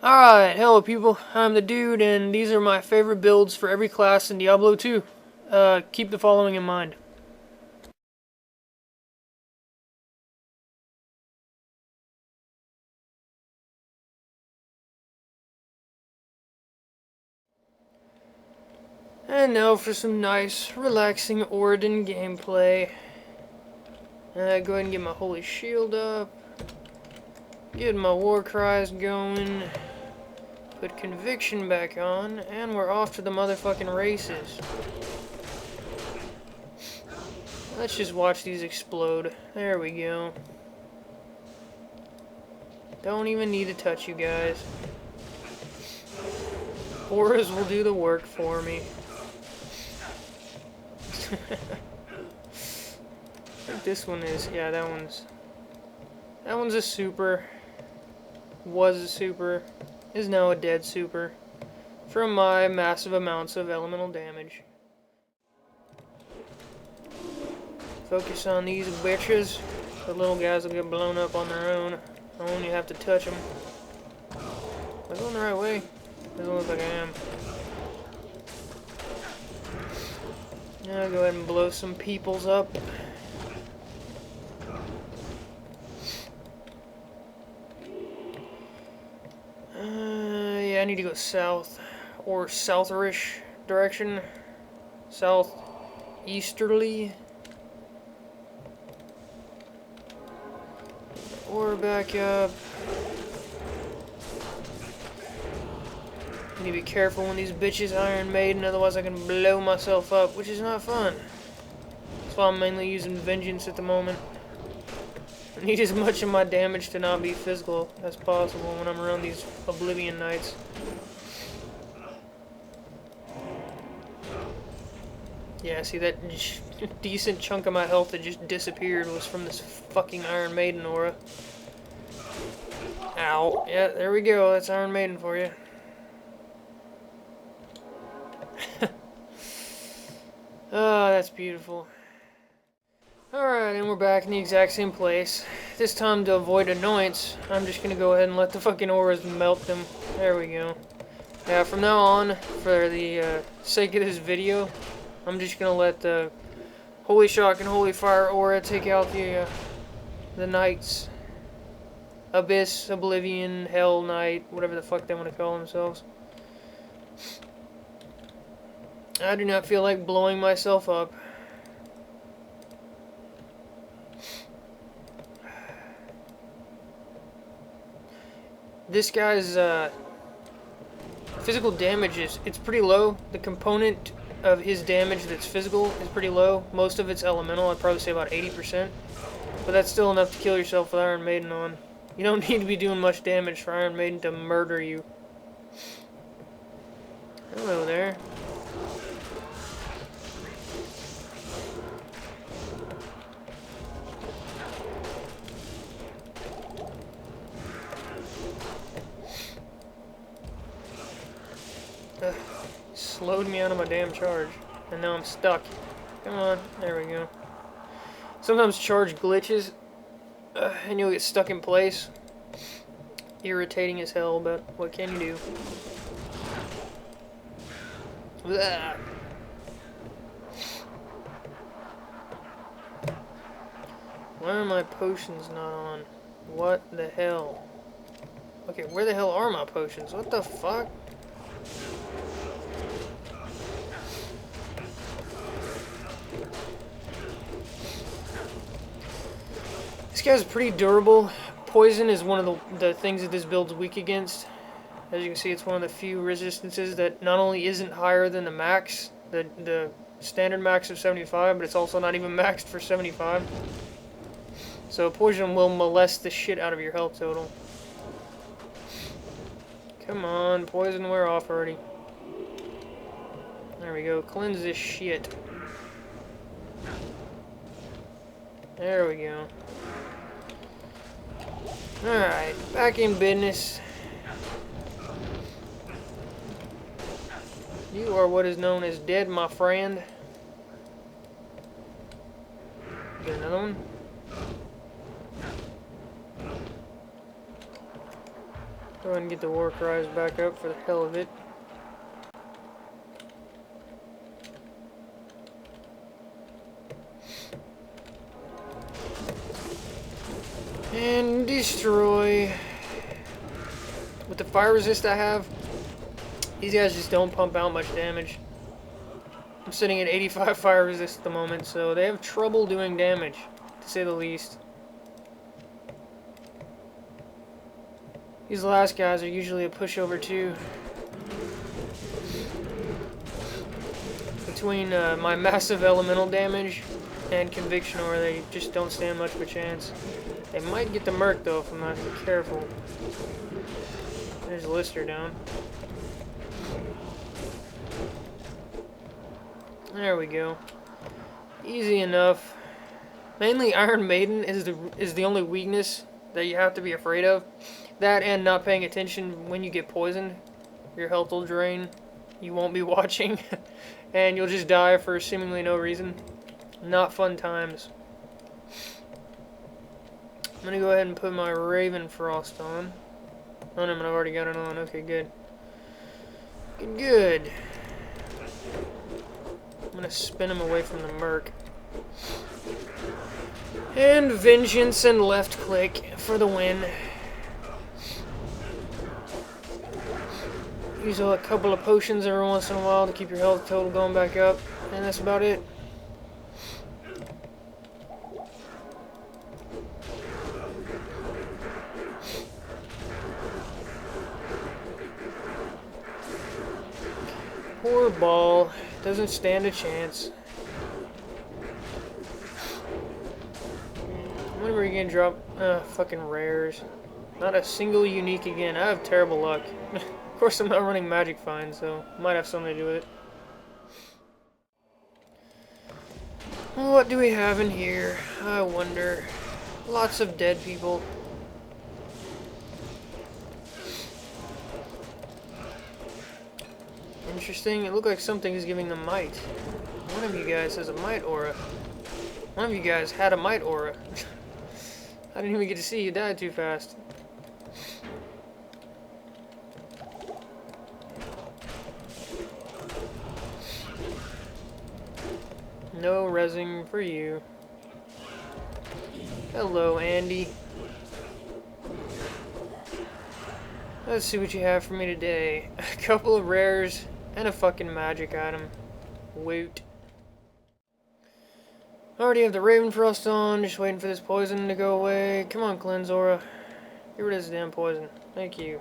Alright, hello people, I'm the Dude, and these are my favorite builds for every class in Diablo 2. Keep the following in mind. And now for some nice, relaxing Oridan gameplay. Go ahead and get my holy shield up. Get my war cries going. Put conviction back on, and we're off to the motherfucking races. Let's just watch these explode. There we go. Don't even need to touch you guys. Auras will do the work for me. I think this one is, yeah, that one's a super. Was a super. Is now a dead super. From my massive amounts of elemental damage. Focus on these bitches. The little guys will get blown up on their own. Only you have to touch them. Am I going the right way? Doesn't look like I am. Now go ahead and blow some peoples up. Yeah, I need to go south or southerish direction. Southeasterly. Or back up. I need to be careful when these bitches Iron Maiden, otherwise I can blow myself up, which is not fun. That's why I'm mainly using Vengeance at the moment. I need as much of my damage to not be physical as possible when I'm around these Oblivion Knights. Yeah, see, that decent chunk of my health that just disappeared was from this fucking Iron Maiden aura. Ow. Yeah, there we go. That's Iron Maiden for you. Oh, that's beautiful. Alright, and we're back in the exact same place. This time, to avoid annoyance, I'm just gonna go ahead and let the fucking auras melt them. There we go. Yeah, from now on, for the sake of this video, I'm just gonna let the Holy Shock and Holy Fire aura take out the Knights. Abyss, Oblivion, Hell Knight, whatever the fuck they want to call themselves. I do not feel like blowing myself up. This guy's physical damage it's pretty low. The component of his damage that's physical is pretty low. Most of it's elemental. I'd probably say about 80%. But that's still enough to kill yourself with Iron Maiden on. You don't need to be doing much damage for Iron Maiden to murder you. Hello there. Slowed me out of my damn charge. And now I'm stuck. Come on. There we go. Sometimes charge glitches. And you'll get stuck in place. Irritating as hell, but what can you do? Blah. Why are my potions not on? What the hell? Okay, where the hell are my potions? What the fuck? This guy's pretty durable. Poison is one of the things that this build's weak against. As you can see, it's one of the few resistances that not only isn't higher than the max, the standard max of 75, but it's also not even maxed for 75. So poison will molest the shit out of your health total. Come on, poison, wear off already. There we go, cleanse this shit. There we go. Alright, back in business. You are what is known as dead, my friend. Get another one. Go ahead and get the war cries back up for the hell of it. And destroy. With the fire resist I have, these guys just don't pump out much damage. I'm sitting at 85 fire resist at the moment, so they have trouble doing damage, to say the least. These last guys are usually a pushover too. Between my massive elemental damage and conviction, or they just don't stand much of a chance. They might get the Merc though if I'm not careful. There's Lister down. There we go. Easy enough. Mainly Iron Maiden is the only weakness that you have to be afraid of. That and not paying attention when you get poisoned. Your health will drain. You won't be watching. And you'll just die for seemingly no reason. Not fun times. I'm gonna go ahead and put my Raven Frost on. Oh no, I've already got it on. Okay, good. Good. I'm gonna spin him away from the Merc. And Vengeance and left click for the win. Use a couple of potions every once in a while to keep your health total going back up. And that's about it. Poor ball. Doesn't stand a chance. When are we gonna drop fucking rares? Not a single unique again. I have terrible luck. Of course I'm not running Magic Find, so might have something to do with it. What do we have in here? I wonder. Lots of dead people. Interesting. It looked like something is giving them might. One of you guys has a might aura. One of you guys had a might aura. I didn't even get to see you die too fast. No resing for you. Hello, Andy. Let's see what you have for me today. A couple of rares and a fucking magic item. Woot. Already have the Raven Frost on, just waiting for this poison to go away. Come on, Cleanse Aura. Get rid of this damn poison. Thank you.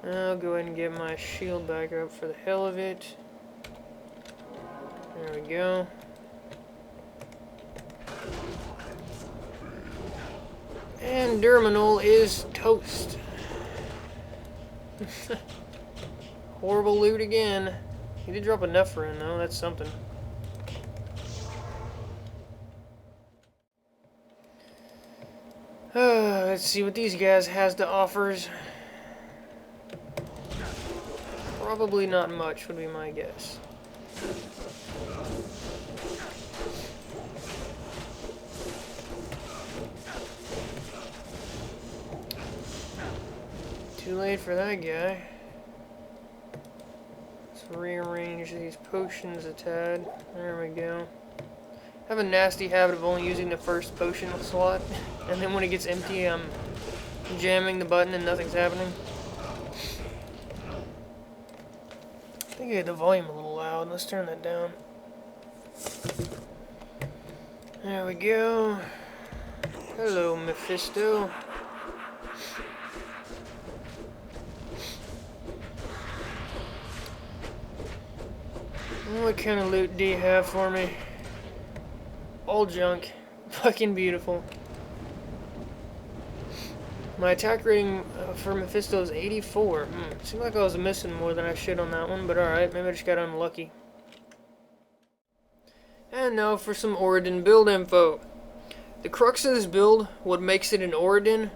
I'll go ahead and get my shield back up for the hell of it. There we go. And Derminal is toast. Horrible loot again. He did drop a Nephrin though, that's something. Let's see what these guys has to offers. Probably not much would be my guess. Too late for that guy. Let's rearrange these potions a tad. There we go. I have a nasty habit of only using the first potion slot, and then when it gets empty, I'm jamming the button and nothing's happening. I think I had the volume a little loud. Let's turn that down. There we go. Hello, Mephisto. What kind of loot do you have for me? All junk. Fucking beautiful. My attack rating for Mephisto is 84. Seemed like I was missing more than I should on that one, but alright, maybe I just got unlucky. And now for some Oradin build info. The crux of this build, what makes it an Oradin,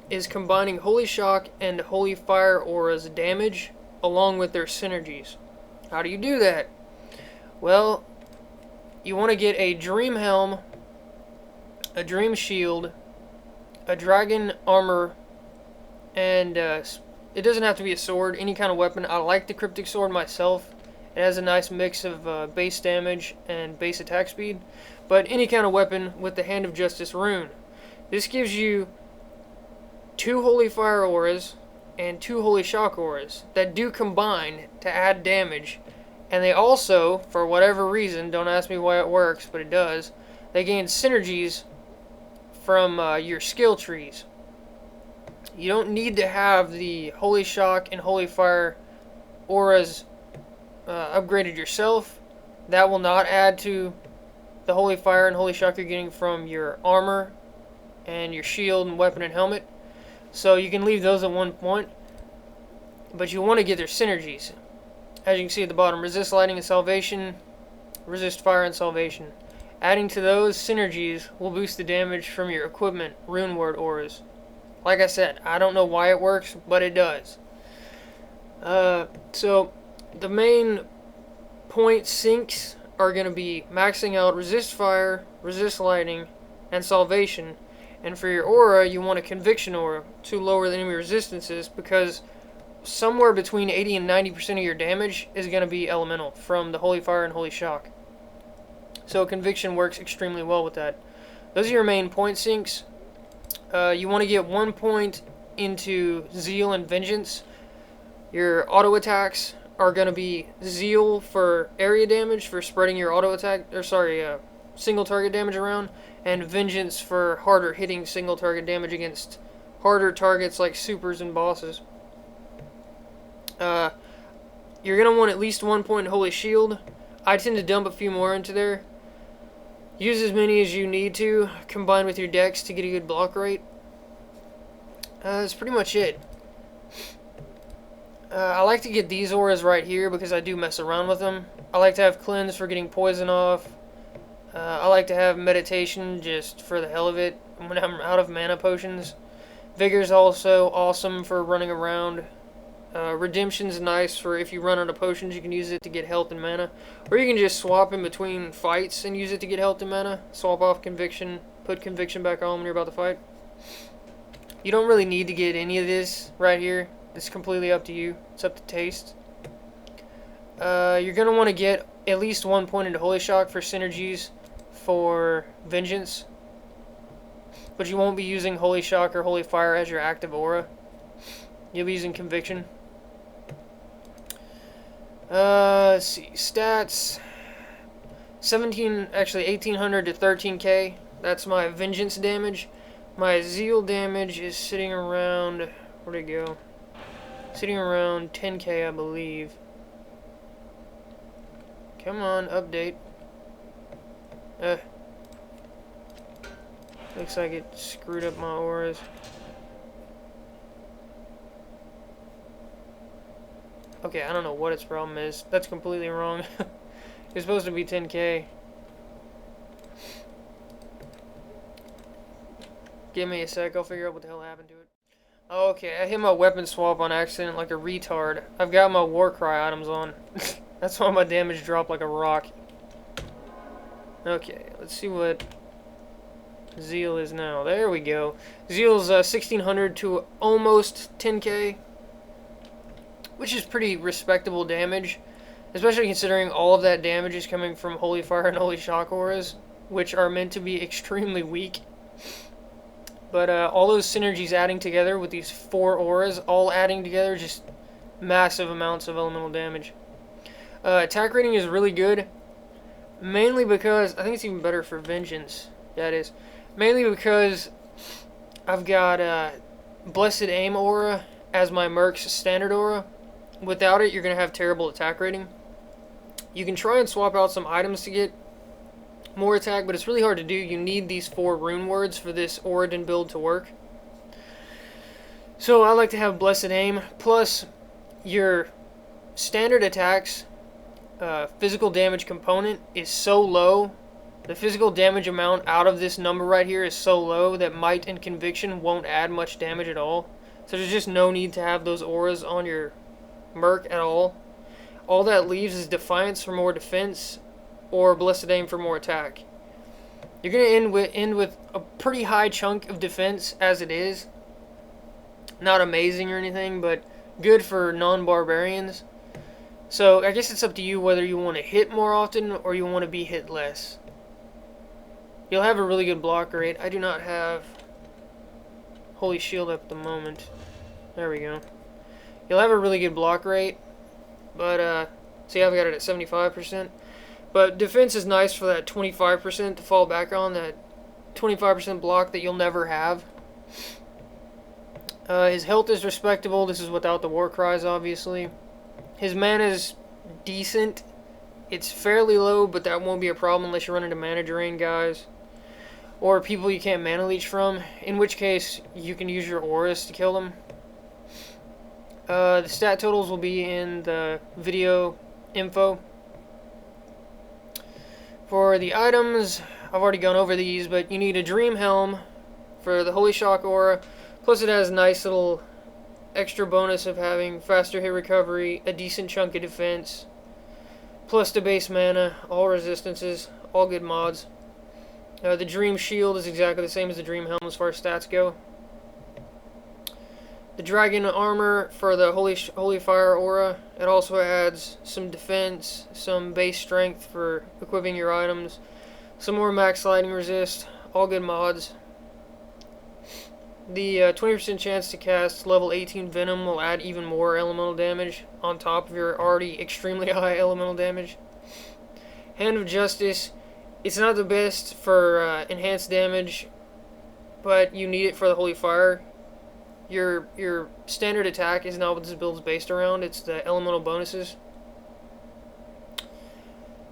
is combining Holy Shock and Holy Fire Aura's damage along with their synergies. How do you do that? Well, you want to get a Dream Helm, a Dream Shield, a Dragon Armor, and It doesn't have to be a sword, any kind of weapon. I like the Cryptic Sword myself. It has a nice mix of base damage and base attack speed. But any kind of weapon with the Hand of Justice rune. This gives you 2 Holy Fire auras and 2 Holy Shock auras that do combine to add damage. And they also, for whatever reason, don't ask me why it works, but it does, they gain synergies from your skill trees. You don't need to have the Holy Shock and Holy Fire auras upgraded yourself. That will not add to the Holy Fire and Holy Shock you're getting from your armor and your shield and weapon and helmet. So you can leave those at one point, but you want to get their synergies. As you can see at the bottom, resist lightning and salvation, resist fire and salvation. Adding to those synergies will boost the damage from your equipment, rune word auras. Like I said, I don't know why it works, but it does. So the main point sinks are going to be maxing out resist fire, resist lightning, and salvation. And for your aura, you want a conviction aura to lower the enemy resistances, because somewhere between 80 and 90% of your damage is going to be elemental from the Holy Fire and Holy Shock. So conviction works extremely well with that. Those are your main point sinks. You want to get 1 point into Zeal and Vengeance. Your auto attacks are going to be Zeal for area damage, for spreading your auto attack, or sorry, single target damage around, and Vengeance for harder hitting single target damage against harder targets like supers and bosses. You're going to want at least 1 point in Holy Shield. I tend to dump a few more into there. Use as many as you need to, combine with your dex to get a good block rate. That's pretty much it. I like to get these auras right here because I do mess around with them. I like to have Cleanse for getting poison off. I like to have Meditation just for the hell of it when I'm out of mana potions. Vigor's also awesome for running around. Redemption's nice for if you run out of potions, you can use it to get health and mana. Or you can just swap in between fights and use it to get health and mana. Swap off Conviction, put Conviction back on when you're about to fight. You don't really need to get any of this right here. It's completely up to you. It's up to taste. You're going to want to get at least 1 point into Holy Shock for synergies for Vengeance. But you won't be using Holy Shock or Holy Fire as your active aura. You'll be using Conviction. Let's see, stats, 1800 to 13k, that's my Vengeance damage. My Zeal damage is sitting around, where'd it go? Sitting around 10k, I believe. Come on, update. Looks like it screwed up my auras. Okay, I don't know what its problem is. That's completely wrong. It's supposed to be 10k. Give me a sec, I'll figure out what the hell happened to it. Okay, I hit my weapon swap on accident like a retard. I've got my Warcry items on. That's why my damage dropped like a rock. Okay, let's see what Zeal is now. There we go. Zeal's 1600 to almost 10k. Which is pretty respectable damage, especially considering all of that damage is coming from Holy Fire and Holy Shock auras, which are meant to be extremely weak. But all those synergies adding together with these 4 auras, all adding together, just massive amounts of elemental damage. Attack rating is really good, mainly because, I think it's even better for Vengeance. Yeah, it is. Mainly because I've got Blessed Aim aura as my Merc's standard aura. Without it, you're going to have terrible attack rating. You can try and swap out some items to get more attack, but it's really hard to do. You need these 4 rune words for this Oridon build to work. So I like to have Blessed Aim, plus your standard attacks, physical damage component is so low. The physical damage amount out of this number right here is so low that Might and Conviction won't add much damage at all. So there's just no need to have those auras on your Merc at all. All that leaves is Defiance for more defense or Blessed Aim for more attack. You're going to end with a pretty high chunk of defense as it is. Not amazing or anything, but good for non-barbarians. So I guess it's up to you whether you want to hit more often or you want to be hit less. You'll have a really good block rate. I do not have Holy Shield at the moment. There we go. You'll have a really good block rate, but see, I've got it at 75%. But defense is nice for that 25% to fall back on, that 25% block that you'll never have. His health is respectable. This is without the war cries, obviously. His mana is decent. It's fairly low, but that won't be a problem unless you run into mana drain guys or people you can't mana leech from, in which case you can use your auras to kill them. The stat totals will be in the video info. For the items, I've already gone over these, but you need a Dream Helm for the Holy Shock aura, plus it has a nice little extra bonus of having faster hit recovery, a decent chunk of defense, plus the base mana, all resistances, all good mods. The Dream Shield is exactly the same as the Dream Helm as far as stats go. The Dragon Armor for the Holy Fire aura, it also adds some defense, some base strength for equipping your items, some more max lightning resist, all good mods. The 20% chance to cast level 18 Venom will add even more elemental damage on top of your already extremely high elemental damage. Hand of Justice, it's not the best for enhanced damage, but you need it for the Holy Fire. Your standard attack is not what this build is based around, it's the elemental bonuses.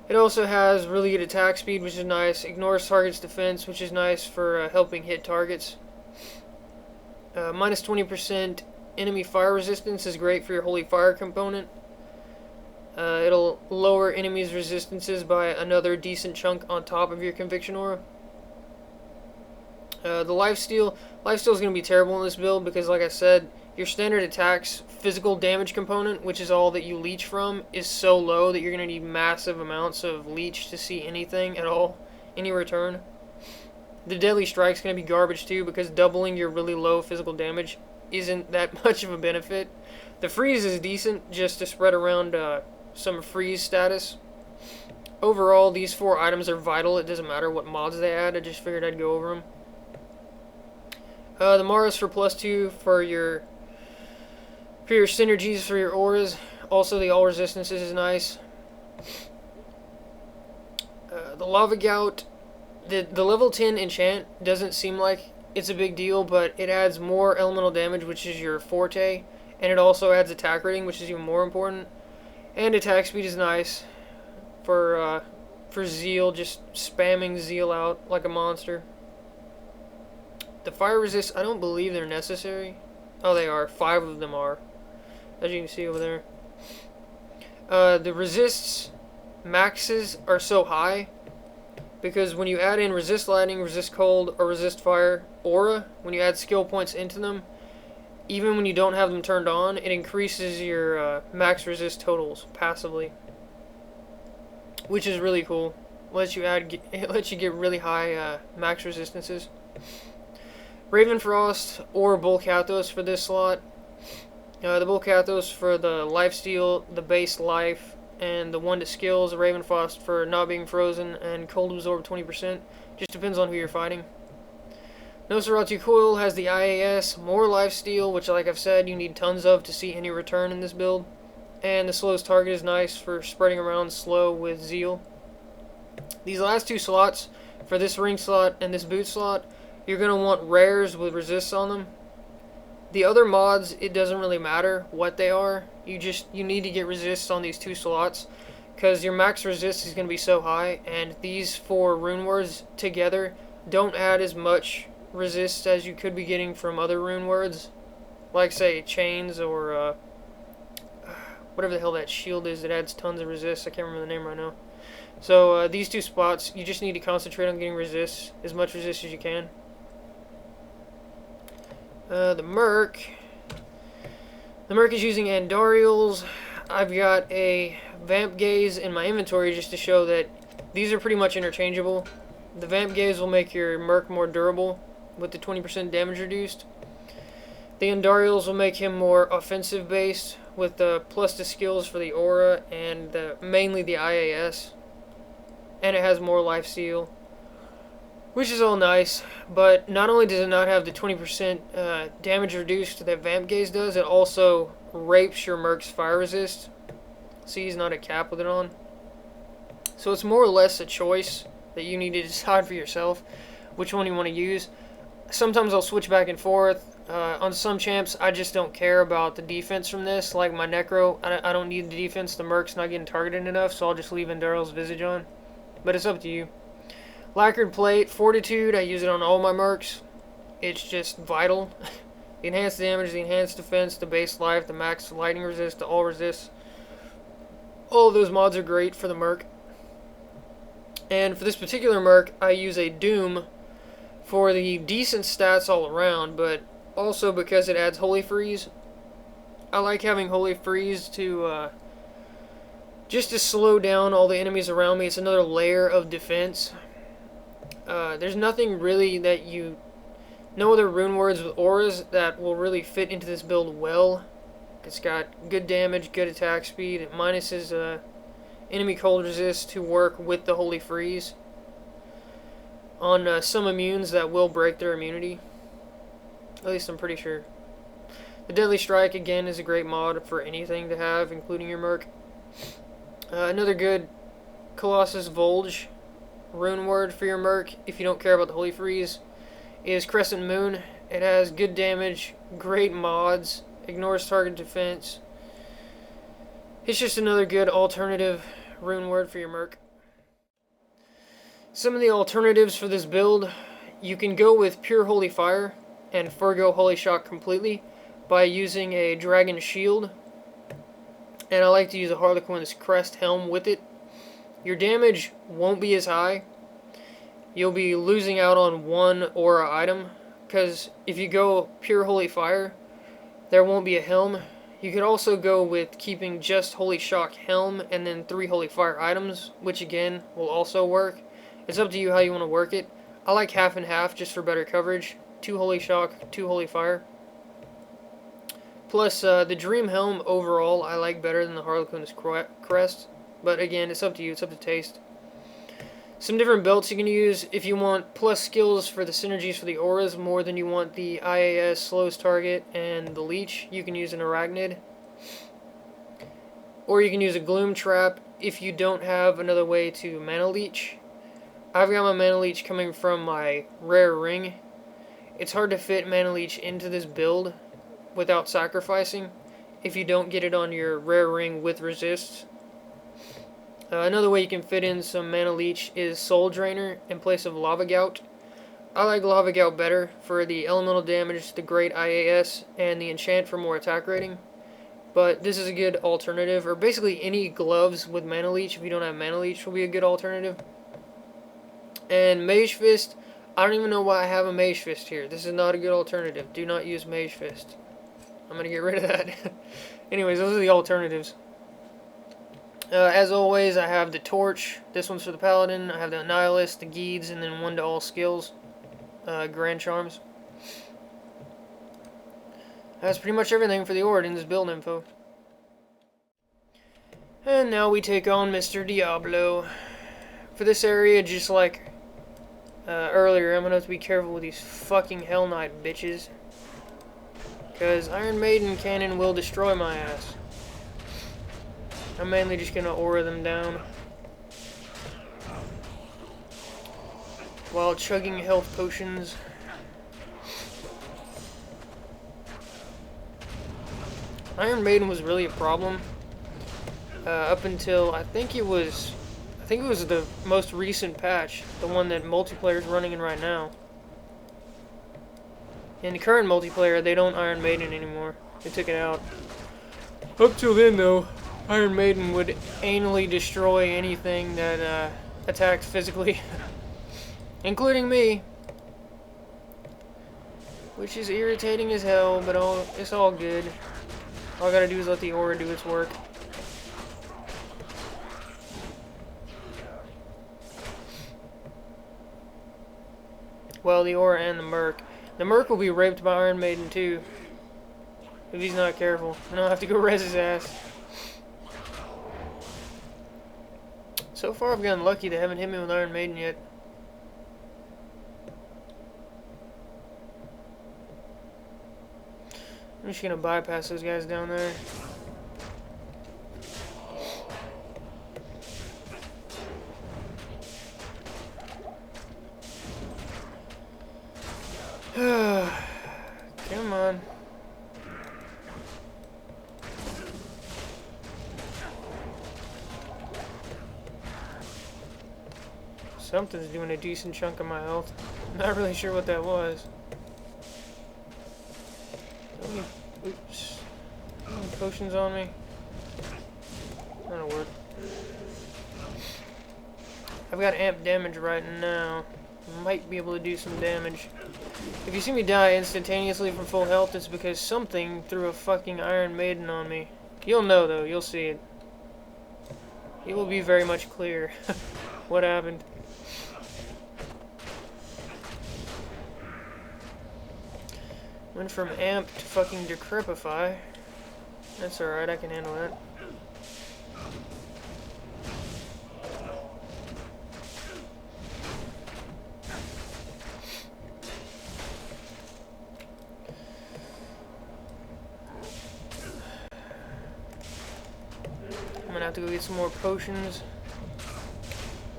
It also has really good attack speed, which is nice, ignores target's defense, which is nice for helping hit targets. Minus 20% enemy fire resistance is great for your Holy Fire component. It'll lower enemies' resistances by another decent chunk on top of your Conviction aura. The Lifesteal is going to be terrible in this build because, like I said, your standard attack's physical damage component, which is all that you leech from, is so low that you're going to need massive amounts of leech to see anything at all, any return. The Deadly Strike's going to be garbage too because doubling your really low physical damage isn't that much of a benefit. The Freeze is decent just to spread around some freeze status. Overall, these 4 items are vital. It doesn't matter what mods they add. I just figured I'd go over them. The Mara's for +2 for your synergies for your auras. Also, the all resistances is nice. The Lava Gout, the level 10 enchant doesn't seem like it's a big deal, but it adds more elemental damage, which is your forte, and it also adds attack rating, which is even more important. And attack speed is nice for Zeal, just spamming Zeal out like a monster. The fire resist, I don't believe they're necessary. Oh, they are. 5 of them are, as you can see over there. The resists maxes are so high because when you add in resist lightning, resist cold, or resist fire aura, when you add skill points into them, even when you don't have them turned on, it increases your max resist totals passively, which is really cool. It lets you get really high max resistances. Ravenfrost or Bull-Kathos for this slot. The Bull-Kathos for the lifesteal, the base life, and the 1 to skills. Ravenfrost for not being frozen and cold absorb 20%. Just depends on who you're fighting. Nosferatu Coil has the IAS, more lifesteal, which, like I've said, you need tons of to see any return in this build. And the slowest target is nice for spreading around slow with Zeal. These last 2 slots, for this ring slot and this boot slot, you're going to want rares with resists on them. The other mods, it doesn't really matter what they are. You need to get resists on these 2 slots because your max resist is going to be so high, and these 4 rune words together don't add as much resist as you could be getting from other rune words, like say chains or whatever the hell that shield is that adds tons of resist. I can't remember the name right now. So these 2 spots, you just need to concentrate on getting resist, as much resist as you can. The Merc is using Andariels. I've got a Vamp Gaze in my inventory just to show that these are pretty much interchangeable. The Vamp Gaze will make your Merc more durable with the 20% damage reduced. The Andariels will make him more offensive based with the plus the skills for the aura and mainly the IAS. And it has more life steal, which is all nice. But not only does it not have the 20% damage reduced that Vamp Gaze does, it also rapes your Merc's fire resist. See, he's not a cap with it on. So it's more or less a choice that you need to decide for yourself which one you want to use. Sometimes I'll switch back and forth. On some champs, I just don't care about the defense from this. Like my Necro, I don't need the defense. The Merc's not getting targeted enough, so I'll just leave Andariel's Visage on. But it's up to you. Lacquered Plate, Fortitude, I use it on all my Mercs. It's just vital. The enhanced damage, the enhanced defense, the base life, the max lightning resist, the all resist. All of those mods are great for the Merc. And for this particular Merc, I use a Doom for the decent stats all around, but also because it adds Holy Freeze. I like having Holy Freeze to just to slow down all the enemies around me. It's another layer of defense. There's nothing really that no other rune words with auras that will really fit into this build well. It's got good damage, good attack speed. It minuses enemy cold resist to work with the Holy Freeze on some immunes that will break their immunity. At least I'm pretty sure. The Deadly Strike, again, is a great mod for anything to have, including your Merc. Another good Colossus Volge rune word for your Merc, if you don't care about the Holy Freeze, is Crescent Moon. It has good damage, great mods, ignores target defense. It's just another good alternative rune word for your Merc. Some of the alternatives for this build, you can go with Pure Holy Fire and forgo Holy Shock completely by using a Dragon Shield. And I like to use a Harlequin's Crest Helm with it. Your damage won't be as high. You'll be losing out on one aura item, because if you go Pure Holy Fire, there won't be a helm. You could also go with keeping just Holy Shock Helm and then 3 Holy Fire items, which again will also work. It's up to you how you want to work it. I like half and half just for better coverage. 2 Holy Shock, 2 Holy Fire. Plus, the Dream Helm overall I like better than the Harlequin's Crest. But again, it's up to you. It's up to taste. Some different belts you can use if you want plus skills for the synergies for the auras more than you want the IAS, slows target, and the leech. You can use an Arachnid. Or you can use a Gloom Trap if you don't have another way to Mana Leech. I've got my Mana Leech coming from my Rare Ring. It's hard to fit Mana Leech into this build without sacrificing if you don't get it on your Rare Ring with resists. Another way you can fit in some Mana Leech is Soul Drainer in place of Lava Gout. I like Lava Gout better for the elemental damage, the great IAS, and the enchant for more attack rating. But this is a good alternative, or basically any gloves with Mana Leech, if you don't have Mana Leech, will be a good alternative. And Mage Fist, I don't even know why I have a Mage Fist here. This is not a good alternative. Do not use Mage Fist. I'm going to get rid of that. Anyways, those are the alternatives. As always, I have the Torch. This one's for the Paladin. I have the Nihilist, the Geeds, and then 1 to all skills. Grand Charms. That's pretty much everything for the Oriden's build info. And now we take on Mr. Diablo. For this area, just like earlier, I'm going to have to be careful with these fucking Hell Knight bitches. Because Iron Maiden Cannon will destroy my ass. I'm mainly just going to aura them down while chugging health potions. Iron Maiden was really a problem up until I think it was the most recent patch, the one that multiplayer is running in right now. In the current multiplayer, they don't Iron Maiden anymore. They took it out. Up till then, though, Iron Maiden would anally destroy anything that attacked physically, including me, which is irritating as hell, but it's all good. All I gotta do is let the aura do its work. Well, the aura and the Merc. The Merc will be raped by Iron Maiden too. if he's not careful. And I'll have to go res his ass. So far, I've gotten lucky. They haven't hit me with Iron Maiden yet. I'm just gonna bypass those guys down there. Come on. Something's doing a decent chunk of my health. Not really sure what that was. Oops. Any potions on me? That'll work. I've got amp damage right now. Might be able to do some damage. If you see me die instantaneously from full health, it's because something threw a fucking Iron Maiden on me. You'll know though, you'll see it. It will be very much clear what happened. Went from amp to fucking decrepify. That's alright, I can handle that. I'm gonna have to go get some more potions.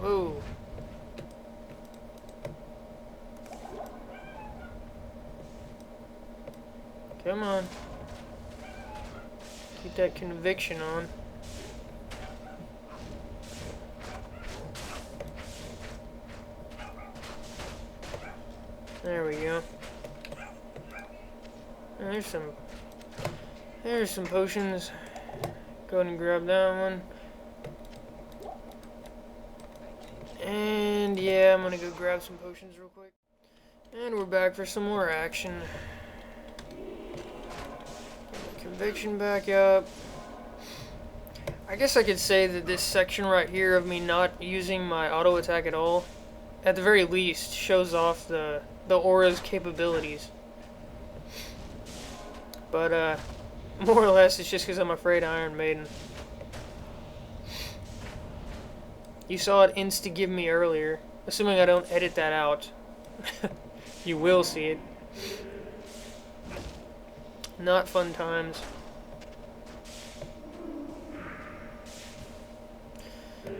Whoa. Come on. Keep that conviction on. There we go. And there's some potions. Go ahead and grab that one. And yeah, I'm gonna go grab some potions real quick. And we're back for some more action. Conviction back up. I guess I could say that this section right here of me not using my auto attack at all, at the very least, shows off the aura's capabilities. But more or less it's just because I'm afraid of Iron Maiden. You saw it insta-give me earlier, assuming I don't edit that out. You will see it. Not fun times.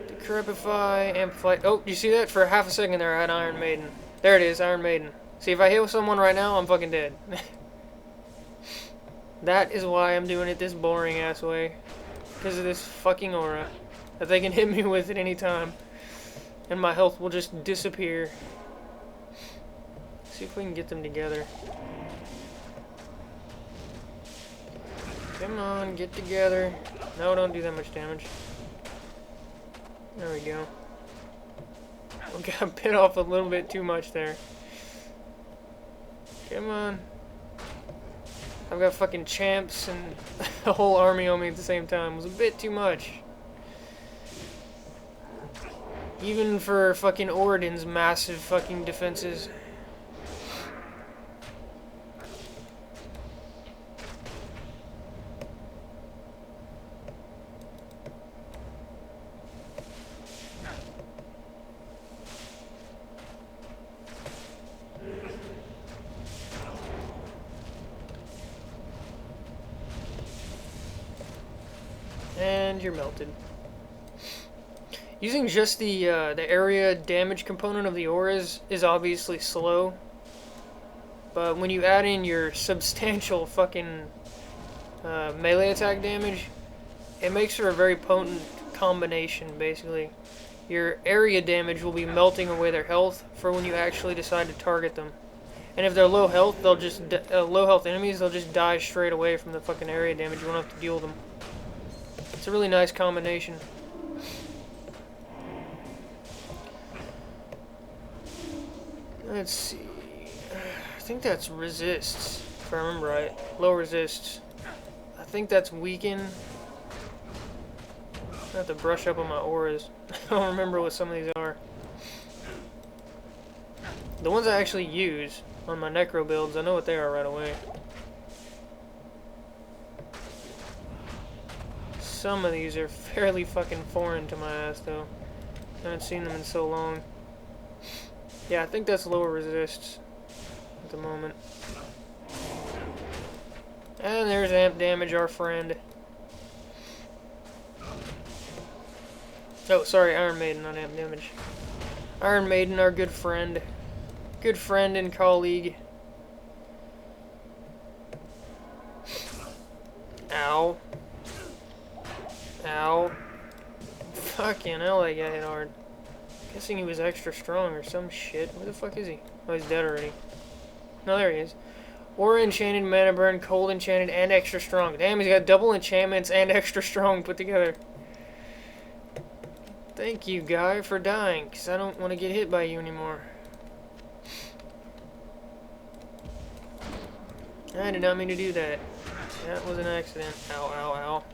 Decrepify, amplify. Oh, you see that? For half a second there I had Iron Maiden. There it is, Iron Maiden. See, if I hit someone right now, I'm fucking dead. That is why I'm doing it this boring ass way. Because of this fucking aura that they can hit me with at any time. And my health will just disappear. See if we can get them together. Come on, get together. No, don't do that much damage. There we go. We got bit off a little bit too much there. Come on. I've got fucking champs and a whole army on me at the same time. It was a bit too much. Even for fucking Oridan's massive fucking defenses. And you're melted. Using just the area damage component of the auras is obviously slow, but when you add in your substantial fucking melee attack damage, it makes for a very potent combination. Basically, your area damage will be melting away their health for when you actually decide to target them. And if they're low health, they'll just low health enemies, they'll just die straight away from the fucking area damage. You won't have to deal with them. It's a really nice combination. Let's see. I think that's resists, if I remember right. Low resists. I think that's weaken. I have to brush up on my auras. I don't remember what some of these are. The ones I actually use on my necro builds, I know what they are right away. Some of these are fairly fucking foreign to my ass, though. I haven't seen them in so long. Yeah, I think that's lower resists at the moment. And there's Amp Damage, our friend. Oh, sorry, Iron Maiden, not Amp Damage. Iron Maiden, our good friend. Good friend and colleague. Ow. Ow. Fucking hell, that guy hit hard. Guessing he was extra strong or some shit. Where the fuck is he? Oh, he's dead already. No, there he is. Aura Enchanted, Mana Burn, Cold Enchanted, and Extra Strong. Damn, he's got double enchantments and Extra Strong put together. Thank you, guy, for dying, because I don't want to get hit by you anymore. I did not mean to do that. That was an accident. Ow, ow, ow.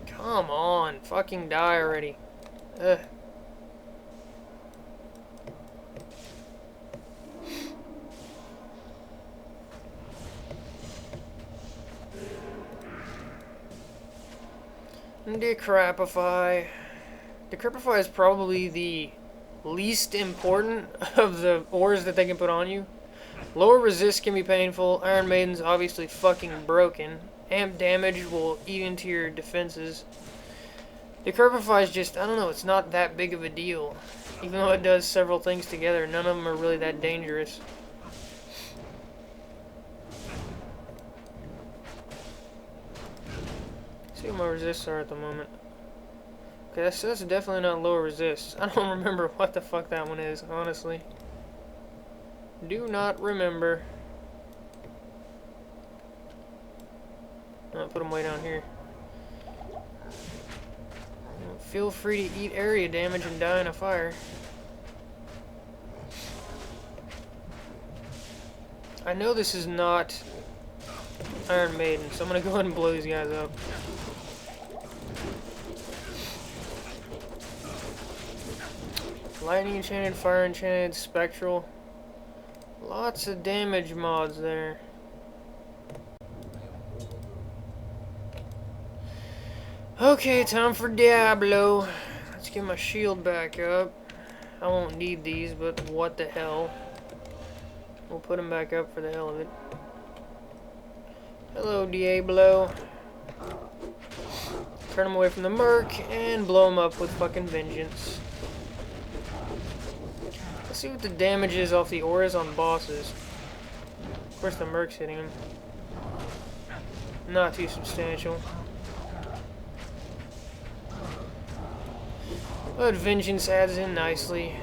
Come on, fucking die already. Ugh. Decrapify. Decrapify is probably the least important of the ores that they can put on you. Lower resist can be painful. Iron Maiden's obviously fucking broken. Amp Damage will eat into your defenses. Decrapify is just, I don't know, it's not that big of a deal. Even though it does several things together, none of them are really that dangerous. See what my resists are at the moment. Okay, that's definitely not lower resist. I don't remember what the fuck that one is, honestly. Do not remember. I'll put them way down here. Feel free to eat area damage and die in a fire. I know this is not Iron Maiden, so I'm gonna go ahead and blow these guys up. Lightning Enchanted, Fire Enchanted, Spectral. Lots of damage mods there. Okay, time for Diablo. Let's get my shield back up. I won't need these, but what the hell. We'll put them back up for the hell of it. Hello, Diablo. Turn them away from the Merc and blow them up with fucking vengeance. Let's see what the damage is off the auras on bosses. Of course, the Merc's hitting him. Not too substantial. But vengeance adds in nicely.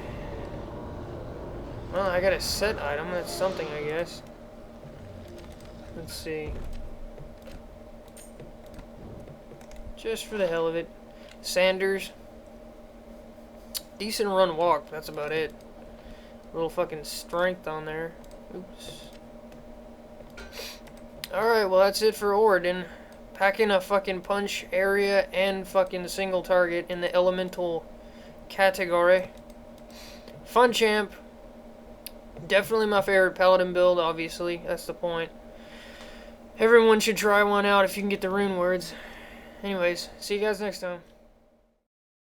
Well, I got a set item. That's something, I guess. Let's see. Just for the hell of it. Sanders. Decent run walk. That's about it. A little fucking strength on there. Oops. Alright, well that's it for Oridon. Packing a fucking punch area and fucking single target in the elemental category. Fun champ. Definitely my favorite paladin build, obviously. That's the point. Everyone should try one out if you can get the rune words. Anyways, see you guys next time.